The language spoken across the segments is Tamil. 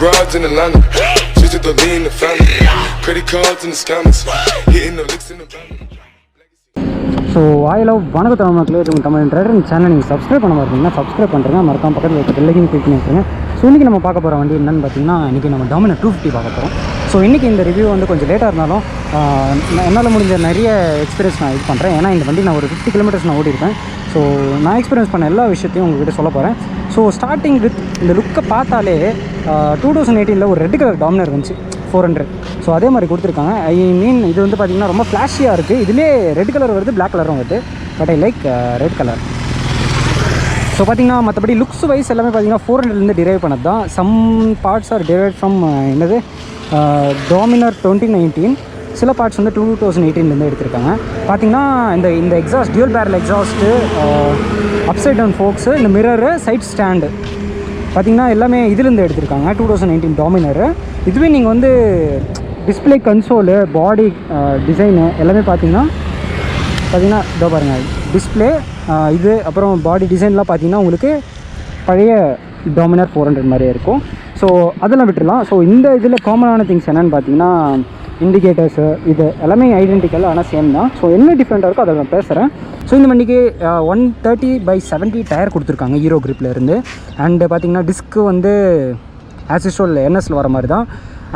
broads in Atlanta. Switch to the lean, the family. Credit cards in the scammers. Hitting the licks in the family. So வாயிலோ வணக்கம் தமிழ் மக்களே, இது தமிழ் ட்ரைடரிங் சேனல் நீங்கள் சப்ஸ்கிரைப் பண்ண பார்த்தீங்கன்னா சப்ஸ்கிரைப் பண்ணுறேங்க, மறக்காம பக்கத்தில் இருக்க பெல்லைக்கும் கிளிக் பண்ணிட்டுருங்க. ஸோ இன்றைக்கி நம்ம பார்க்க போகிற வண்டி என்னென்னு பார்த்தீங்கன்னா, இன்றைக்கி நம்ம Dominar 250 பார்க்க போகிறோம். ஸோ இன்றைக்கி இந்த ரிவ்யூ வந்து கொஞ்சம் லேட்டாக இருந்தாலும் என்னால் முடிஞ்ச நிறைய எக்ஸ்பீரியன்ஸ் நான் இது பண்ணுறேன். ஏன்னா இந்த வண்டி நான் ஒரு 50 கிலோமீட்டர்ஸ் நான் ஓடிருக்கேன். ஸோ நான் எக்ஸ்பீரியன்ஸ் பண்ண எல்லா விஷயத்தையும் உங்கள்கிட்ட சொல்ல போகிறேன். ஸோ ஸ்டார்டிங் வித் இந்த லுக்கை பார்த்தாலே 2018 ஒரு ரெட் கலர் Dominar வந்துச்சு 400. ஸோ அதே மாதிரி கொடுத்துருக்காங்க. ஐ மீன் இது வந்து பார்த்திங்கன்னா ரொம்ப ஃப்ளாஷியாக இருக்குது. இதிலே ரெட் கலர் வருது, பிளாக் கலரும் வருது. But I like red colour. So பார்த்திங்கன்னா மற்றபடி லுக்ஸ் வைஸ் எல்லாமே பார்த்திங்கன்னா 400லேருந்து டிரைவ் பண்ணது தான். Some parts are drive from என்னது Dominar 2019. சில பார்ட்ஸ் வந்து 2018லேருந்து எடுத்திருக்காங்க. பார்த்திங்கன்னா இந்த exhaust dual barrel exhaust, upside down forks, இந்த மிரரு, சைட் ஸ்டாண்டு பார்த்திங்கன்னா எல்லாமே இதுலேருந்து எடுத்திருக்காங்க 2019 Dominar. இதுவே நீங்கள் வந்து டிஸ்பிளே கன்சோலு, பாடி டிசைனு எல்லாமே பார்த்திங்கன்னா இதோ பாருங்கள், டிஸ்பிளே இது அப்புறம் பாடி டிசைன்லாம் பார்த்திங்கன்னா உங்களுக்கு பழைய Dominar 400 மாதிரியே இருக்கும். ஸோ அதெல்லாம் விட்டுடலாம். ஸோ இந்த இதில் காமனான திங்ஸ் என்னென்னு பார்த்தீங்கன்னா, இண்டிகேட்டர்ஸு இது எல்லாமே ஐடென்டிக்கல், ஆனால் சேம் தான். ஸோ என்ன டிஃப்ரெண்ட்டாக இருக்கோ அதை நான் பேசுகிறேன். ஸோ இந்த வண்டிக்கு 130/70 டயர் கொடுத்துருக்காங்க ஹீரோ கிரிப்லேருந்து. அண்டு பார்த்திங்கன்னா டிஸ்க்கு வந்து ஆஸ்யூஷுவல் என்எஸில் வர மாதிரி தான்.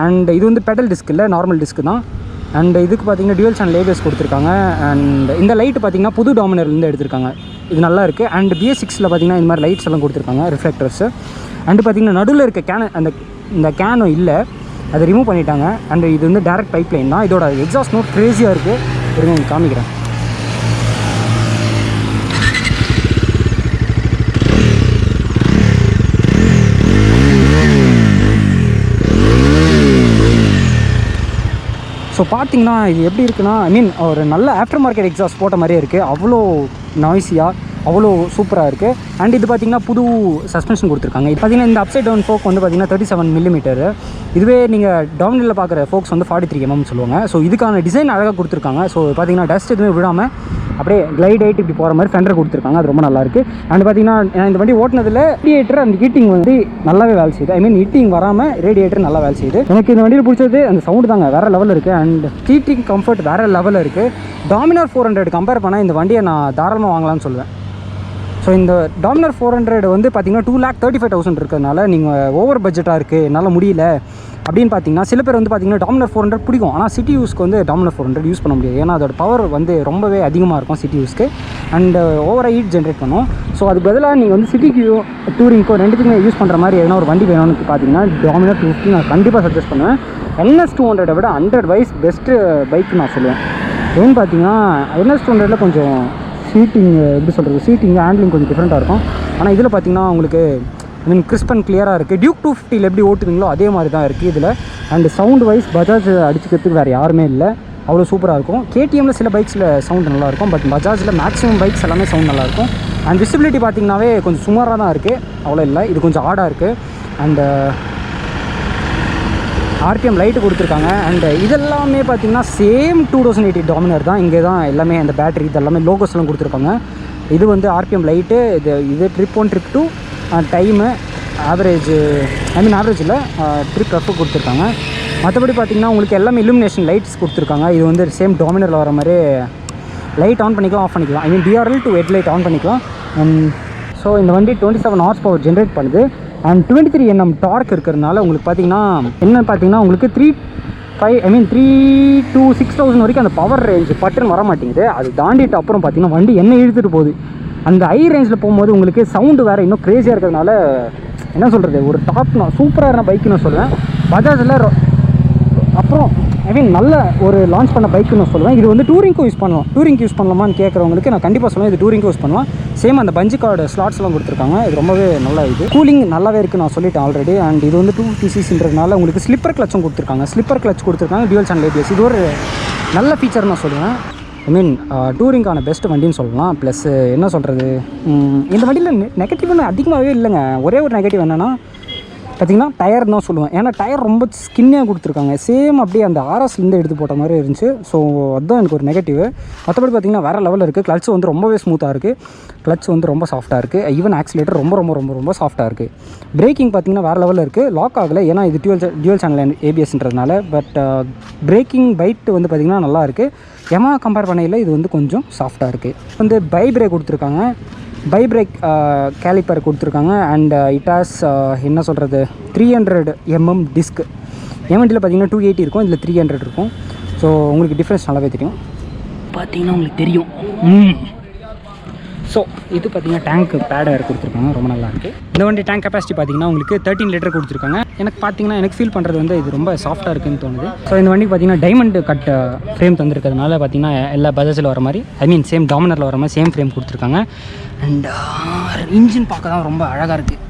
அண்ட் இது வந்து பெடல் டிஸ்க் இல்லை, நார்மல் டிஸ்க்கு தான். அண்ட் இதுக்கு பார்த்திங்கன்னா டியூவல் சேனல் லேபிள்ஸ் கொடுத்துருக்காங்க. அண்ட் இந்த லைட்டு பார்த்திங்கன்னா புது Dominarலேருந்து எடுத்திருக்காங்க. இது நல்லா இருக்குது. அண்ட் BS6ல் பார்த்திங்கன்னா இந்த மாதிரி லைட்ஸ் எல்லாம் கொடுத்துருக்காங்க, ரிஃப்ளெக்டர்ஸு. அண்டு பார்த்திங்கன்னா நடுவில் இருக்க இந்த கேனும் இல்லை, அதை ரிமூவ் பண்ணிட்டாங்க. அண்ட் இது வந்து டேரக்ட் பைப் லைன் தான். இதோட எக்ஸாஸ்ட் நோட் க்ரேஸியாக இருக்குது. இருங்க உங்களுக்கு காமிக்கிறேன். ஸோ பார்த்திங்கன்னா இது எப்படி இருக்குன்னா, ஐ மீன் ஒரு நல்ல ஆஃப்டர் மார்க்கெட் எக்ஸாஸ்ட் போட்ட மாதிரியே இருக்குது. அவ்வளோ நாய்ஸியாக, அவ்வளோ சூப்பராக இருக்குது. அண்ட் இது பார்த்திங்கன்னா புது சஸ்பென்ஷன் கொடுத்துருக்காங்க. இது பார்த்திங்கன்னா இந்த அப்சைட் டவுன் ஃபோக் வந்து பார்த்திங்கன்னா 37 mm. இதுவே நீங்கள் Dominarல பார்க்குற ஃபோக்ஸ் வந்து 43 mm சொல்லுவாங்க. ஸோ இதுக்கான டிசைன் அழகாக கொடுத்துருக்காங்க. ஸோ பார்த்திங்கன்னா டஸ்ட் எதுவுமே விடாமல் அப்படியே கிளைட் ஆகிட்டு இப்படி போகிற மாதிரி ஃபெண்டர் கொடுத்துருக்காங்க. அது ரொம்ப நல்லாயிருக்கு. அண்ட் பார்த்திங்கன்னா இந்த வண்டி ஓட்டினதில் ரேடியேட்டர் அண்ட் ஹீட்டிங் வந்து நல்லாவே வேலை செய்யுது. ஐ மீன் ஹீட்டிங் வராமல் ரேடியேட்டர் நல்லா வேலை செய்யுது. எனக்கு இந்த வண்டியில் பிடிச்சது அந்த சவுண்டு தாங்க, வேறு லெவலில் இருக்குது. அண்ட் சீட்டிங் கம்ஃபர்ட் வேறு லெவலில் இருக்குது. Dominar 400 கம்பேர் பண்ணால் இந்த வண்டியை நான் தாராளமாக வாங்கலாம்னு சொல்லுவேன். ஸோ இந்த Dominar 400 வந்து பார்த்திங்கன்னா 2,35,000 இருக்கிறதுனால நீங்கள் ஓவர் பட்ஜெட்டாக இருக்குது, என்னால் முடியல அப்படின்னு பார்த்தீங்கன்னா, சில பேர் வந்து பார்த்திங்கன்னா Dominar 400 பிடிக்கும். ஆனால் சிட்டி யூஸ்க்கு வந்து Dominar 400 யூஸ் பண்ண முடியாது. ஏன்னா அதோட பவர் வந்து ரொம்பவே அதிகமாக இருக்கும் சிட்டி யூஸ்க்கு. அண்ட் ஓவராக ஹீட் ஜென்ரேட் பண்ணும். ஸோ அதுக்கு பதிலாக நீங்கள் வந்து சிட்டிக்கு டூரிங்க்கோ ரெண்டுத்துக்குமே யூஸ் பண்ணுற மாதிரி எதனா ஒரு வண்டி வேணும்னு பார்த்தீங்கன்னா Dominar 250 நான் கண்டிப்பாக சஜஸ்ட் பண்ணுவேன். NS 200 விட 100 வைஸ் பெஸ்ட்டு பைக் நான் சொல்லுவேன். ஏன்னு பார்த்தீங்கன்னா NS 200ல கொஞ்சம் சீட்டிங் எப்படி சொல்கிறது, சீட்டிங் ஹேண்ட்லிங் கொஞ்சம் டிஃப்ரெண்ட்டாக இருக்கும். ஆனால் இதில் பார்த்திங்கன்னா உங்களுக்கு ஐ மீன் கிறிஸ்ப் அண்ட் கிளியராக இருக்குது. டியூக் 250ல் எப்படி ஓட்டுவீங்களோ அதே மாதிரி தான் இருக்குது இதில். அண்ட் சவுண்ட் வைஸ் பஜாஜ் அடிச்சுக்கிறதுக்கு வேறு யாருமே இல்லை, அவ்வளோ சூப்பராக இருக்கும். KTMல சில பைக்ஸில் சவுண்ட் நல்லாயிருக்கும், பட் பஜாஜில் மேக்ஸிமம் பைக்ஸ் எல்லாமே சவுண்ட் நல்லாயிருக்கும். அண்ட் விசிபிலிட்டி பார்த்திங்கனாவே கொஞ்சம் சுமாராக தான் இருக்குது, அவ்வளோ இல்லை. இது கொஞ்சம் ஆடாக இருக்குது. அண்டு RPM லைட்டு கொடுத்துருக்காங்க. அண்ட் இதெல்லாமே பார்த்திங்கன்னா சேம் 2018 Dominar தான். இங்கே தான் எல்லாமே அந்த பேட்டரி இதெல்லாமே லோகோஸ்லாம் கொடுத்துருப்பாங்க. இது வந்து RPM லைட்டு, இது ட்ரிப் 1 ட்ரிப் 2 டைமு ஆவரேஜ், ஐ மீன் ஆவரேஜ் இல்லை, ட்ரிப் எஃப் கொடுத்துருக்காங்க. மற்றபடி பார்த்திங்கன்னா உங்களுக்கு எல்லாமே இலுமினேஷன் லைட்ஸ் கொடுத்துருக்காங்க. இது வந்து சேம் Dominarல வர மாதிரி லைட் ஆன் பண்ணிக்கலாம், ஆஃப் பண்ணிக்கலாம். ஐ மீன் DRL to ஹெட்லைட் ஆன் பண்ணிக்கலாம். ஸோ இந்த வண்டி 27 ஹார்ஸ் பவர் ஜென்ரேட் பண்ணுது. அண்ட் 23 Nm டார்க் இருக்கிறதுனால உங்களுக்கு பார்த்திங்கன்னா உங்களுக்கு 3 to 6,000 வரைக்கும் அந்த பவர் ரேஞ்ச் பட்டுன்னு வர மாட்டேங்குது. அது தாண்டிட்டு அப்புறம் பார்த்திங்கன்னா வண்டி என்ன இழுத்துட்டு போகுது. அந்த ஹை ரேஞ்சில் போகும்போது உங்களுக்கு சவுண்டு வேறு இன்னும் க்ரேஸியாக இருக்கிறதுனால என்ன சொல்கிறது, ஒரு டாப் சூப்பரான பைக்குன்னு நான் சொல்லுவேன். பஜாஜில் அப்புறம் ஐ மீன் நல்ல ஒரு லான்ச் பண்ண பைக்குன்னு நான் சொல்லுவேன். இது வந்து டூரிங்க்கு யூஸ் பண்ணலாம். டூரிங்க்கு யூஸ் பண்ணலாமான்னு கேட்குறவங்களுக்கு நான் கண்டிப்பாக சொல்லுவேன், இது டூரிங்க்கு யூஸ் பண்ணலாம். சேம் அந்த பஞ்சு கார்டு ஸ்லாட்ஸ்லாம் கொடுத்துருக்காங்க. இது ரொம்பவே நல்லா, இது கூலிங் நல்லாவே இருக்குது நான் சொல்லிட்டேன் ஆல்ரெடி. அண்ட் இது வந்து 250cc உங்களுக்கு ஸ்லிப்பர் கிளச்சும் கொடுத்துருக்காங்க. ஸ்லிப்பர் கிளச் கொடுத்துருக்காங்க, டியூவல் சேனல் ABS. இது ஒரு நல்ல ஃபீச்சர் நான் சொல்லுவேன். ஐ மீன் டூரிங்கான பெஸ்ட் வண்டின்னு சொல்லலாம். ப்ளஸ் என்ன சொல்கிறது, இந்த வண்டியில் நெகட்டிவ்னு அதிகமாகவே இல்லைங்க. ஒரே ஒரு நெகட்டிவ் என்னென்னா பார்த்திங்கன்னா டயர் தான் சொல்லுவேன். ஏன்னா டயர் ரொம்ப ஸ்கின்னியாக கொடுத்துருக்காங்க. சேம் அப்படியே அந்த ஆர்எஸ்லேருந்து எடுத்து போட்ட மாதிரி இருந்துச்சு. ஸோ அதுதான் எனக்கு ஒரு நெகட்டிவ். மற்றபடி பார்த்திங்கன்னா வேறு லெவலில் இருக்குது. கிளட்ச் வந்து ரொம்பவே ஸ்மூத்தாக இருக்குது. கிளட்ச் வந்து ரொம்ப சாஃப்ட்டாக இருக்குது. ஈவன் ஆக்சிலேட்டர் ரொம்ப ரொம்ப ரொம்ப ரொம்ப சாஃப்ட்டாக இருக்குது. பிரேக்கிங் பார்த்திங்கன்னா வேறு லெவலில் இருக்குது. லாக் ஆகலை, ஏன்னா இது டியூவல் சேனல் ஏபிஎஸ்ன்றதுனால. பட் பிரேக்கிங் பைட் வந்து பார்த்திங்கன்னா நல்லாயிருக்கு. எமா கம்பேர் பண்ணையில் இது வந்து கொஞ்சம் சாஃப்ட்டாக இருக்குது. வந்து பை பிரேக் கொடுத்துருக்காங்க. பை பிரேக் கேலிப்பர் கொடுத்துருக்காங்க. அண்ட் இட் ஹாஸ் என்ன சொல்கிறது 300 mm டிஸ்க். எம்என்டியில் பார்த்தீங்கன்னா 280 இருக்கும், இதில் 300 இருக்கும். ஸோ உங்களுக்கு டிஃப்ரென்ஸ் நல்லாவே தெரியும். பார்த்தீங்கன்னா உங்களுக்கு தெரியும். ஸோ இது பார்த்தீங்கன்னா டேங்க் பேட் வேறு கொடுத்துருக்காங்க, ரொம்ப நல்லாயிருக்கு. இந்த வண்டி டேங்க் கெப்பாசிட்டி பார்த்தீங்கன்னா உங்களுக்கு 13 லிட்டர் கொடுத்துருக்காங்க. எனக்கு ஃபீல் பண்ணுறது வந்து இது ரொம்ப சாஃப்ட்டாக இருக்குதுன்னு தோணுது. ஸோ இந்த வண்டிக்கு பார்த்தீங்கன்னா டைமண்ட் கட் ஃப்ரேம் தந்துருக்கிறதுனால பார்த்தீங்கன்னா எல்லா பஜாஜில் வர மாதிரி, சேம் டாமினரில் வர மாதிரி சேம் ஃப்ரேம் கொடுத்துருக்காங்க. அண்ட் இன்ஜின் பார்க்க தான் ரொம்ப அழகாக இருக்குது.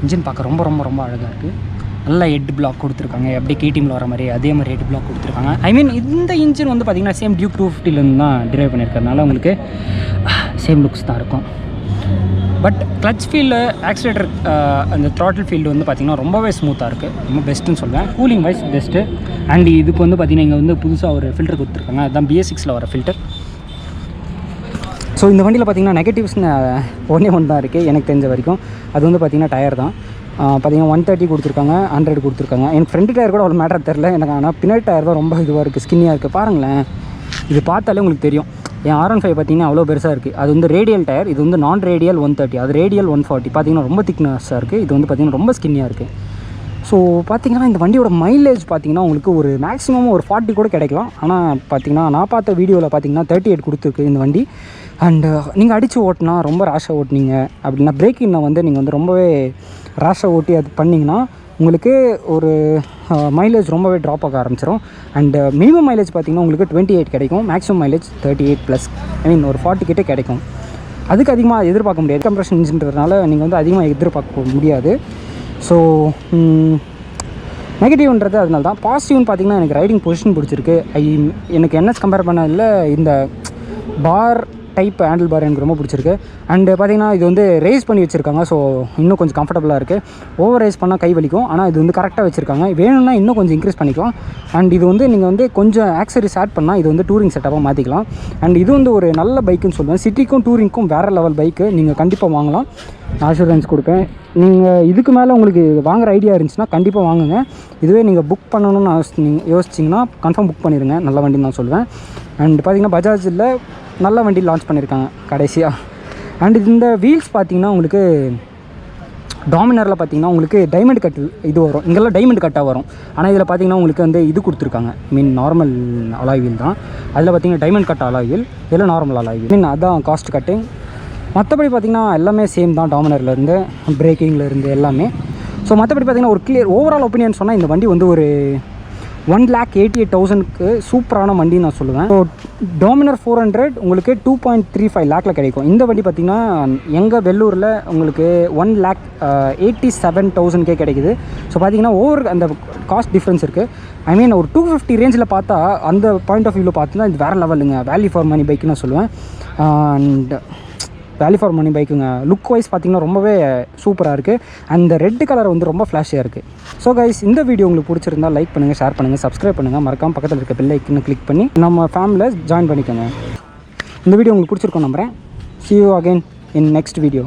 இன்ஜின் பார்க்க ரொம்ப ரொம்ப ரொம்ப அழகாக இருக்குது. நல்ல ஹெட் பிளாக் கொடுத்துருக்காங்க, அப்படியே கேடிஎம்மில் வர மாதிரி அதே மாதிரி ஹெட் பிளாக் கொடுத்துருக்காங்க. இந்த இன்ஜின் வந்து பார்த்திங்கன்னா சேம் டியூக் 250 தான் டிரைவ் பண்ணியிருக்கிறதுனால உங்களுக்கு சேம் லுக்ஸ் தான் இருக்கும். பட் கிளச் ஃபீல்டு, ஆக்சிலேட்டர், அந்த த்ராட்டில் ஃபீல்டு வந்து பார்த்திங்கன்னா ரொம்பவே ஸ்மூத்தாக இருக்குது. ரொம்ப பெஸ்ட்டுன்னு சொல்லுவேன். Cooling wise best. அண்ட் இதுக்கு வந்து பார்த்திங்கன்னா இங்கே வந்து புதுசாக ஒரு ஃபில்டர் கொடுத்துருக்காங்க. அதுதான் BS6 வர ஃபில்டர். ஸோ இந்த வண்டியில் பார்த்திங்கன்னா நெகட்டிவ்ஸ்னு ஒன்று தான் இருக்குது எனக்கு தெரிஞ்ச வரைக்கும். அது வந்து பார்த்திங்கன்னா டயர் தான். பார்த்திங்கன்னா 130 கொடுத்துருக்காங்க, 100 கொடுத்துருக்காங்க. எனக்கு ஃப்ரண்ட் டயர் கூட அவ்வளோ மேட்டர் தெரில எனக்கு. ஆனால் பின்னாடி டயர் தான் ரொம்ப இதுவாக இருக்குது, ஸ்கின்னியாக இருக்குது. பாருங்களேன், இது பார்த்தாலே உங்களுக்கு தெரியும். என் R15 பார்த்திங்கன்னா அவ்வளோ பெருசாக இருக்குது. அது வந்து ரேடியல் டயர், இது வந்து நான் ரேடியல் 130, அது ரேடியல் 140. பார்த்திங்கன்னா ரொம்ப திக்னஸாக இருக்குது. இது வந்து பார்த்திங்கன்னா ரொம்ப ஸ்கின்னியாக இருக்குது. ஸோ பார்த்திங்கன்னா இந்த வண்டியோட மைலேஜ் பார்த்திங்கன்னா உங்களுக்கு ஒரு மேக்ஸிமம் ஒரு 40 கூட கிடைக்கலாம். ஆனால் பார்த்திங்கன்னா நான் பார்த்த வீடியோவில் பார்த்திங்கன்னா 38 கொடுத்துருக்கு இந்த வண்டி. அண்டு நீங்கள் அடித்து ஓட்டினா ரொம்ப ரேஷாக ஓட்டினீங்க அப்படின்னா, பிரேக்கிங்கில் வந்து நீங்கள் வந்து ரொம்பவே ரேஷாக ஓட்டி அது பண்ணிங்கன்னா உங்களுக்கு ஒரு மைலேஜ் ரொம்பவே ட்ராப் ஆக ஆரம்பிச்சிடும். அண்டு மினிமம் மைலேஜ் பார்த்திங்கன்னா உங்களுக்கு 28 கிடைக்கும். மேக்ஸிமம் மைலேஜ் 38+, ஒரு 40 கிட்டே கிடைக்கும். அதுக்கு அதிகமாக எதிர்பார்க்க முடியாது. கம்ப்ரஷன் இன்ஜின்றதுனால நீங்கள் வந்து அதிகமாக எதிர்பார்க்க முடியாது. ஸோ நெகட்டிவ்ன்றது அதனால தான். பாசிட்டிவ்னு பார்த்திங்கன்னா எனக்கு ரைடிங் பொசிஷன் பிடிச்சிருக்கு. எனக்கு NS கம்பேர் பண்ணதில் இந்த பார் டைப் ஹேண்டில் பார் எனக்கு ரொம்ப பிடிச்சிருக்கு. அண்டு பார்த்திங்கன்னா இது வந்து ரேஸ் பண்ணி வச்சுருக்காங்க. ஸோ இன்னும் கொஞ்சம் கம்ஃபர்டபுளாக இருக்குது. ஓவர் ரேஸ் பண்ணால் கை வலிக்கும், ஆனால் இது வந்து கரெக்டாக வச்சுருக்காங்க. வேணும்னா இன்னும் கொஞ்சம் இன்க்ரீஸ் பண்ணிக்கலாம். அண்ட் இது வந்து நீங்கள் வந்து கொஞ்சம் ஆக்சரிஸ் ஆட் பண்ணால் இது வந்து டூரிங் செட்டப்பாக மாற்றிக்கலாம். அண்ட் இது வந்து ஒரு நல்ல பைக்குன்னு சொல்லுவேன். சிட்டிக்கும் டூரிங்க்கும் வேறு லெவல் பைக்கு. நீங்கள் கண்டிப்பாக வாங்கலாம், நான் அஷூரன்ஸ் கொடுப்பேன். நீங்கள் இதுக்கு மேலே உங்களுக்கு வாங்குகிற ஐடியா இருந்துச்சுன்னா கண்டிப்பாக வாங்குங்க. இதுவே நீங்கள் புக் பண்ணணும்னு யோசிச்சிங்கன்னா கன்ஃபார்ம் புக் பண்ணிடுங்க. நல்ல வண்டின்னு நான் சொல்லுவேன். அண்ட் பார்த்திங்கன்னா பஜாஜில் நல்ல வண்டி லான்ச் பண்ணியிருக்காங்க கடைசியாக. அண்ட் இந்த வீல்ஸ் பார்த்திங்கன்னா உங்களுக்கு டாமினரில் பார்த்திங்கன்னா உங்களுக்கு டைமண்ட் கட் இது வரும். இங்கெல்லாம் டைமண்ட் கட்டாக வரும். ஆனால் இதில் பார்த்திங்கன்னா உங்களுக்கு வந்து இது கொடுத்துருக்காங்க, நார்மல் அலாய் வீல் தான். அதில் பார்த்திங்கன்னா டைமண்ட் கட் அலாய் வீல், இதில் நார்மல் அலாய் வீல். அதுதான் காஸ்ட் கட்டு. மற்றபடி பார்த்திங்கன்னா எல்லாமே சேம் தான், டாமினர்லேருந்து பிரேக்கிங்லேருந்து எல்லாமே. ஸோ மற்றபடி பார்த்திங்கன்னா ஒரு கிளியர் ஓவரால் ஒப்பீனியன் சொன்னால் இந்த வண்டி வந்து ஒரு 1,88,000க்கு சூப்பரான வண்டின்னு நான் சொல்லுவேன். ஸோ டாமினர் 400 உங்களுக்கு 2.35 லேக்கில் கிடைக்கும். இந்த வண்டி பார்த்திங்கன்னா எங்கள் வெள்ளூரில் உங்களுக்கு 1,87,000க்கே கிடைக்குது. ஸோ பார்த்திங்கன்னா அந்த காஸ்ட் டிஃப்ரென்ஸ் இருக்குது. ஒரு 250 ரேஞ்சில் பார்த்தா அந்த பாயிண்ட் ஆஃப் வியூவில் பார்த்தீங்கன்னா இது வேறு லெவலுங்க. வேல்யூ ஃபார் மணி பைக்குன்னு நான் சொல்லுவேன். அண்ட் வேல்யூ ஃபார் மணி பைக்குங்க. லுக் வைஸ் பார்த்திங்கன்னா ரொம்பவே சூப்பராக இருக்குது. அந்த ரெட் கலர் வந்து ரொம்ப ஃப்ளாஷியாக இருக்குது. ஸோ கைஸ், இந்த வீடியோ உங்களுக்கு பிடிச்சிருந்தா லைக் பண்ணுங்கள், ஷேர் பண்ணுங்கள், சப்ஸ்கிரைப் பண்ணுங்கள். மறக்காமல் பக்கத்தில் இருக்க பெல் ஐக்கனை கிளிக் பண்ணி நம்ம ஃபேமிலியில் ஜாயின் பண்ணிக்கோங்க. இந்த வீடியோ உங்களுக்கு பிடிச்சிருக்கோம் நம்புகிறேன். See you again in next video.